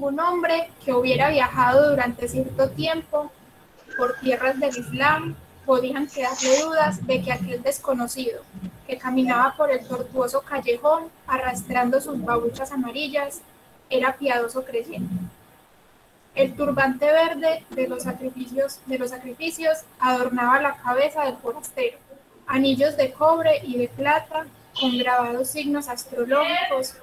ningún hombre que hubiera viajado durante cierto tiempo por tierras del Islam podían quedarle dudas de que aquel desconocido, que caminaba por el tortuoso callejón arrastrando sus babuchas amarillas, era piadoso creyente. El turbante verde de los sacrificios adornaba la cabeza del forastero. Anillos de cobre y de plata, con grabados signos astrológicos,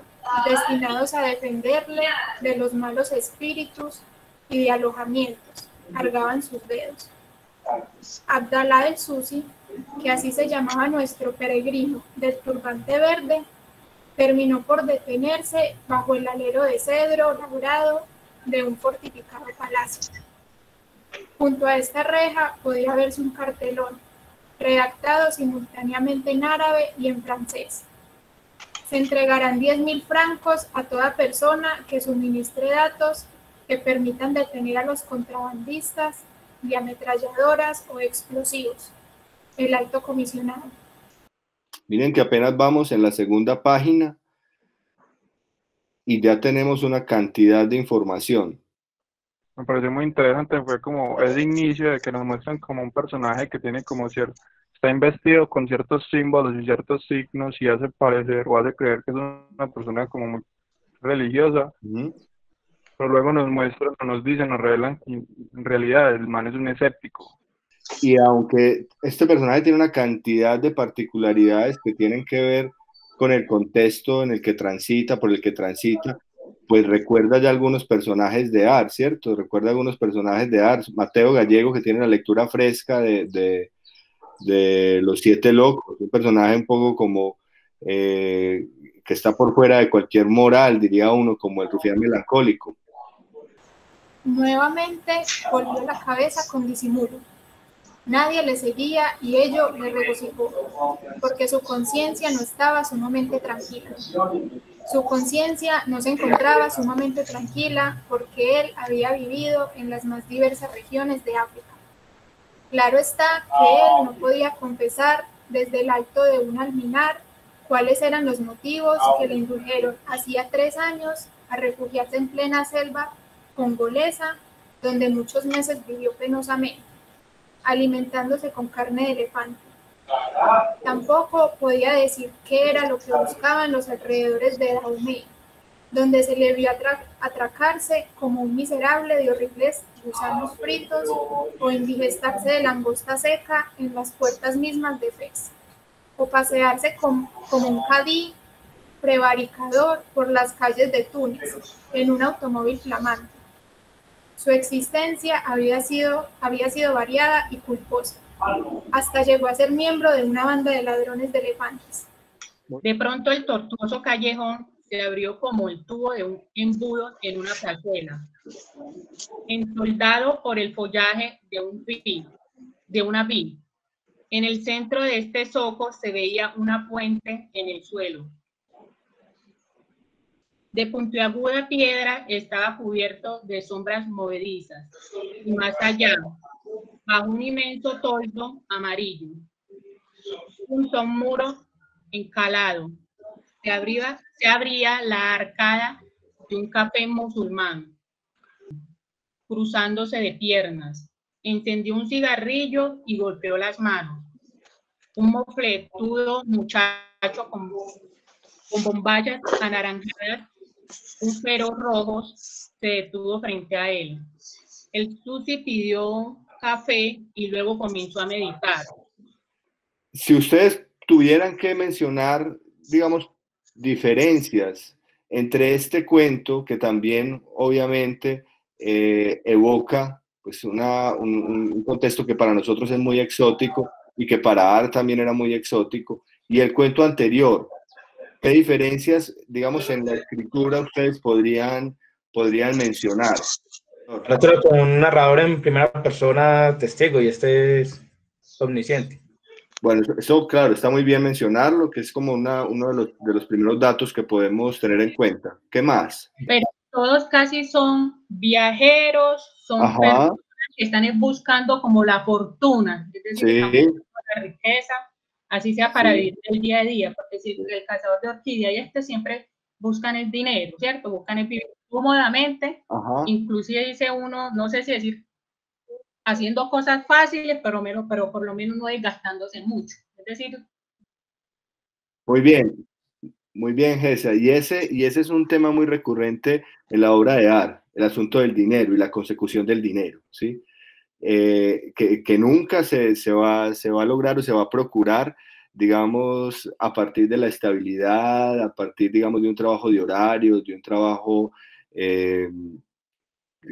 destinados a defenderle de los malos espíritus y de alojamientos, cargaban sus dedos. Abdalá el Susi, que así se llamaba nuestro peregrino del turbante verde, terminó por detenerse bajo el alero de cedro labrado de un fortificado palacio. Junto a esta reja podía verse un cartelón, redactado simultáneamente en árabe y en francés. Se entregarán 10.000 francos a toda persona que suministre datos que permitan detener a los contrabandistas de ametralladoras o explosivos. El alto comisionado. Miren que apenas vamos en la segunda página y ya tenemos una cantidad de información. Me pareció muy interesante, fue como ese inicio de que nos muestran como un personaje que tiene como cierto, está investido con ciertos símbolos y ciertos signos y hace parecer o hace creer que es una persona como muy religiosa, pero luego nos muestran, nos dicen, nos revelan que en realidad el man es un escéptico. Y aunque este personaje tiene una cantidad de particularidades que tienen que ver con el contexto en el que transita, por el que transita, pues recuerda ya algunos personajes de Art, ¿cierto? Recuerda algunos personajes de Art. Mateo Gallego, que tiene la lectura fresca de Los Siete Locos, un personaje un poco como que está por fuera de cualquier moral, diría uno, como el rufián melancólico. Nuevamente volvió la cabeza con disimulo. Nadie le seguía y ello le regocijó, porque su conciencia no estaba sumamente tranquila. Su conciencia no se encontraba sumamente tranquila porque él había vivido en las más diversas regiones de África. Claro está que él no podía confesar desde el alto de un alminar cuáles eran los motivos que le indujeron hacía 3 años a refugiarse en plena selva congolesa, donde muchos meses vivió penosamente, alimentándose con carne de elefante. Tampoco podía decir qué era lo que buscaban los alrededores de Dahomey, donde se le vio atracarse como un miserable de horribles gusanos fritos o indigestarse de langosta seca en las puertas mismas de Fez, o pasearse como un cadí prevaricador por las calles de Túnez en un automóvil flamante. Su existencia había sido variada y culposa. Hasta llegó a ser miembro de una banda de ladrones de elefantes. De pronto el tortuoso callejón se abrió como el tubo de un embudo en una plazuela, entoldado por el follaje de una vid. En el centro de este zoco se veía una fuente en el suelo. De puntiaguda piedra estaba cubierto de sombras movedizas, y más allá, bajo un inmenso toldo amarillo, junto a un muro encalado, se abría la arcada de un café musulmán, cruzándose de piernas. Encendió un cigarrillo y golpeó las manos. Un mofletudo muchacho con bombayas anaranjadas, un feroz rojos, se detuvo frente a él. El Susi pidió café y luego comenzó a meditar. Si ustedes tuvieran que mencionar, digamos, diferencias entre este cuento, que también obviamente evoca pues un contexto que para nosotros es muy exótico y que para Art también era muy exótico, y el cuento anterior, ¿qué diferencias, digamos, en la escritura ustedes podrían mencionar? Nosotros con un narrador en primera persona testigo y este es omnisciente. Bueno, eso claro, está muy bien mencionarlo, que es como uno de los primeros datos que podemos tener en cuenta. ¿Qué más? Pero todos casi son viajeros, son personas que están buscando como la fortuna, es decir, están buscando la riqueza, así sea para vivir el día a día, porque si el cazador de orquídea y siempre buscan el dinero, ¿cierto? Buscan el vivir cómodamente, Ajá. inclusive dice uno, no sé si decir, haciendo cosas fáciles, pero por lo menos no desgastándose mucho. Es decir, Muy bien, Gesa. Y ese es un tema muy recurrente en la obra de arte, el asunto del dinero y la consecución del dinero, ¿sí? Que nunca se va a lograr o se va a procurar, digamos, a partir de la estabilidad, a partir, digamos, de un trabajo de horarios, de un trabajo eh,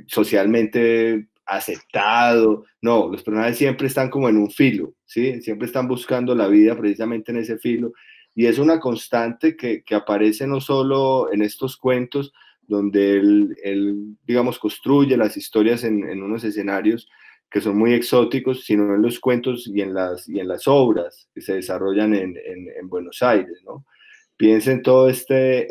socialmente aceptado. No, los personajes siempre están como en un filo, ¿sí? Siempre están buscando la vida precisamente en ese filo. Y es una constante que aparece no solo en estos cuentos, donde él, digamos, construye las historias en unos escenarios que son muy exóticos, sino en los cuentos y en las obras que se desarrollan en Buenos Aires, ¿no? Piensa en todo este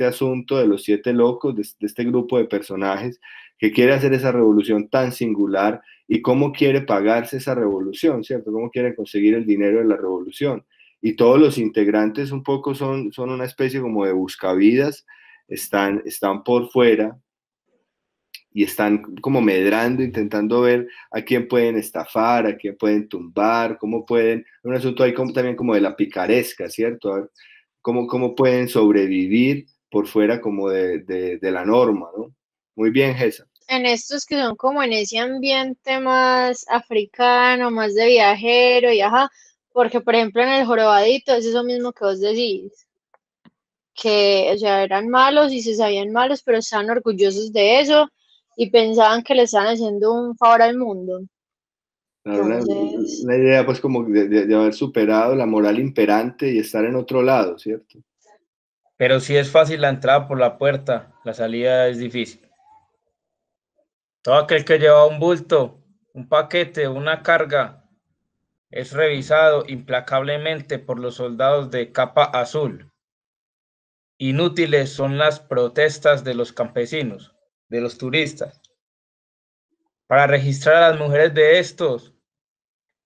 asunto de los siete locos, de este grupo de personajes que quiere hacer esa revolución tan singular y cómo quiere pagarse esa revolución, ¿cierto? Cómo quiere conseguir el dinero de la revolución. Y todos los integrantes un poco son una especie como de buscavidas, están por fuera y están como medrando, intentando ver a quién pueden estafar, a quién pueden tumbar, cómo pueden, un asunto ahí también como de la picaresca, ¿cierto? A ver, cómo pueden sobrevivir por fuera como de la norma, ¿no? Muy bien, Gesa. En estos que son como en ese ambiente más africano, más de viajero y ajá, porque por ejemplo en el jorobadito es eso mismo que vos decís, que o sea, eran malos y se sabían malos, pero estaban orgullosos de eso y pensaban que le estaban haciendo un favor al mundo. Claro, Entonces, una idea pues como de haber superado la moral imperante y estar en otro lado, ¿cierto? Pero si es fácil la entrada por la puerta, la salida es difícil. Todo aquel que lleva un bulto, un paquete, una carga, es revisado implacablemente por los soldados de capa azul. Inútiles son las protestas de los campesinos, de los turistas. Para registrar a las mujeres de estos,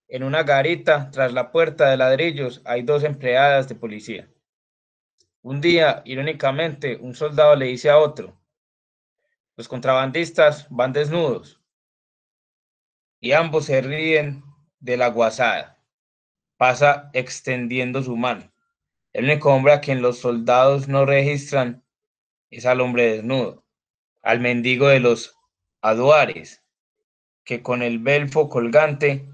en una garita tras la puerta de ladrillos hay 2 empleadas de policía. Un día, irónicamente, un soldado le dice a otro: los contrabandistas van desnudos. Y ambos se ríen de la guasada. Pasa extendiendo su mano. El único hombre a quien los soldados no registran es al hombre desnudo, al mendigo de los aduares, que con el belfo colgante,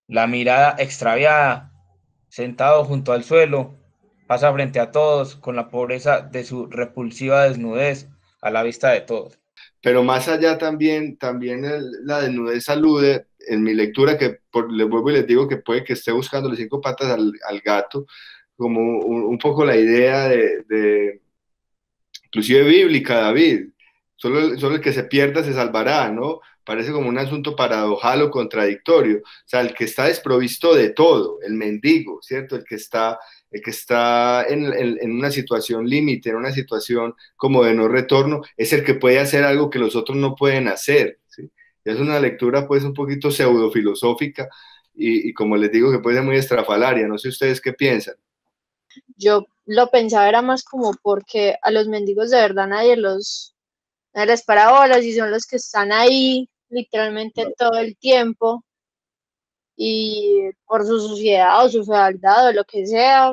la mirada extraviada, sentado junto al suelo, pasa frente a todos con la pobreza de su repulsiva desnudez a la vista de todos. Pero más allá también la desnudez alude, en mi lectura, les vuelvo y les digo que puede que esté buscando las 5 patas al gato, como un poco la idea inclusive bíblica, David, solo el que se pierda se salvará, ¿no? Parece como un asunto paradojal o contradictorio. O sea, el que está desprovisto de todo, el mendigo, ¿cierto? El que está en una situación límite, en una situación como de no retorno, es el que puede hacer algo que los otros no pueden hacer, ¿sí? Es una lectura pues un poquito pseudofilosófica y como les digo que puede ser muy estrafalaria. No sé ustedes qué piensan. yo lo pensaba era más como porque a los mendigos de verdad nadie les para bolas y son los que están ahí literalmente todo el tiempo y por su suciedad o su fealdad o lo que sea,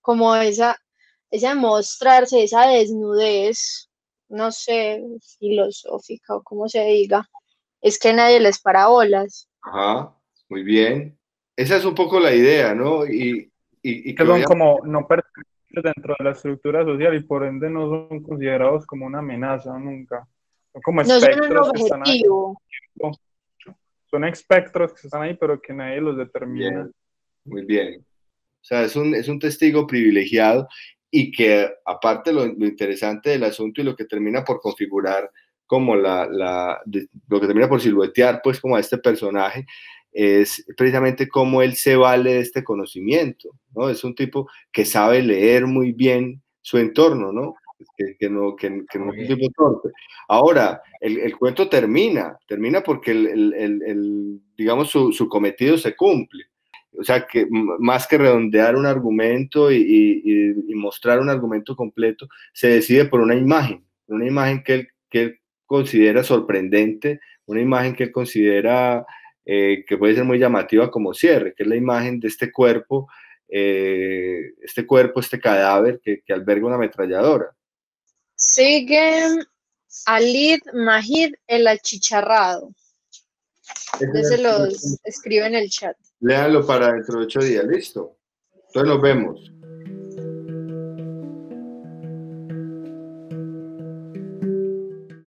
como esa mostrarse, esa desnudez, no sé, filosófica o como se diga, es que nadie les para bolas. Ajá, muy bien. Esa es un poco la idea, ¿no? Y Que que son obviamente, como no pertenecientes dentro de la estructura social y por ende no son considerados como una amenaza nunca. Son como No son un espectros que están ahí. objetivo. Son espectros que están ahí, pero que nadie los determina. bien, muy bien. O sea, es un testigo privilegiado y que aparte lo interesante del asunto y lo que termina por configurar como lo que termina por siluetear pues como a este personaje es precisamente cómo él se vale de este conocimiento, ¿no? Es un tipo que sabe leer muy bien su entorno, ¿no? Que no es un tipo torpe. Ahora, el cuento termina porque digamos su cometido se cumple. o sea, que más que redondear un argumento y mostrar un argumento completo, se decide por una imagen que él considera sorprendente, una imagen que él considera que puede ser muy llamativa como cierre, que es la imagen de este cuerpo, este cadáver que alberga una ametralladora. Sigue Alid Mahid el achicharrado. Se los escribe en el chat. Léanlo para dentro de 8 días, listo. Entonces nos vemos.